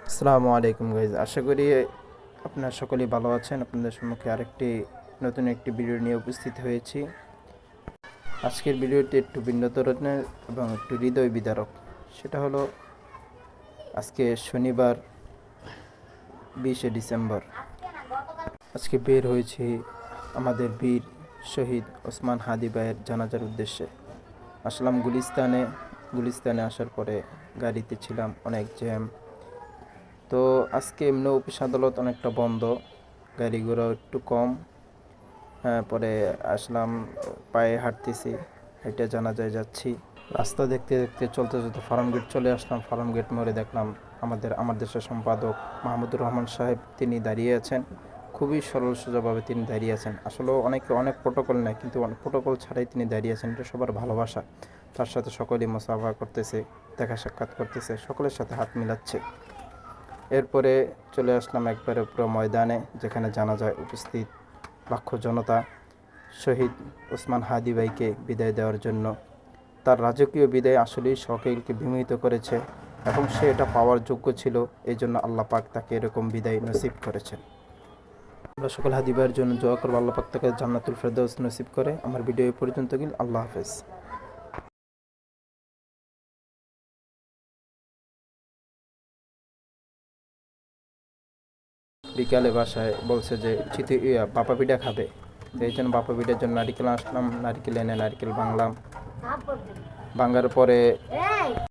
আসসালামু আলাইকুম গাইজ, আশা করি আপনারা সকলেই ভালো আছেন। আপনাদের সম্মুখে আরেকটি নতুন একটি ভিডিও নিয়ে উপস্থিত হয়েছি। আজকের ভিডিওটি একটু ভিন্ন ধরনের এবং একটু হৃদয় বিদারক। সেটা হলো আজকে শনিবার 20শে ডিসেম্বর। আজকে বের হয়েছি আমাদের বীর শহীদ ওসমান হাদি ভাইয়ের জানাজার উদ্দেশ্যে। আসলাম গুলিস্তানে আসার পরে গাড়িতে ছিলাম, অনেক জ্যাম। তো আজকে এমনি অফিস আদালত অনেকটা বন্ধ, গাড়ি ঘোড়া একটু কম। পরে আসলাম, পায়ে হাঁটতেছি, হেঁটে জানাজায় যাচ্ছি। রাস্তা দেখতে দেখতে চলতে চলতে ফার্ম গেট চলে আসলাম। ফার্ম গেট মোড়ে দেখলাম আমার দেশের সম্পাদক মাহমুদুর রহমান সাহেব, তিনি দাঁড়িয়ে আছেন। খুবই সরল সোজাভাবে তিনি দাঁড়িয়ে আছেন। আসলে অনেক প্রোটোকল নেয়, কিন্তু প্রোটোকল ছাড়াই তিনি দাঁড়িয়ে আছেন। এটা সবার ভালোবাসা। তার সাথে সকলেই মুসাফা করতেছে, দেখা সাক্ষাৎ করতেছে, সকলের সাথে হাত মিলাচ্ছে। এরপরে চলে আসলাম একবারে পুরো ময়দানে, যেখানে জানাজায় উপস্থিত লাখো জনতা শহীদ ওসমান হাদি ভাইকে বিদায় দেওয়ার জন্য। তার রাজকীয় বিদায় আসলেই সকলকে বিমোহিত করেছে এবং সে এটা পাওয়ার যোগ্য ছিল। এই জন্য আল্লাহ পাক তাকে এরকম বিদায় নসিব করেছেন। আমরা সকল হাদি ভাইয়ের জন্য দোয়া করব, আল্লাহ পাক তাকে জান্নাতুল ফেরদাউস নসিব করে। আমার ভিডিও এই পর্যন্ত গেল। আল্লাহ হাফেজ। বিকালে বাসায় বলছে যে বাপা পিঠা খাবে, তো এই জন্য বাপা পিঠার জন্য নারিকেল আসলাম, নারিকেল এনে নারিকেল ভাঙলাম। ভাঙার পরে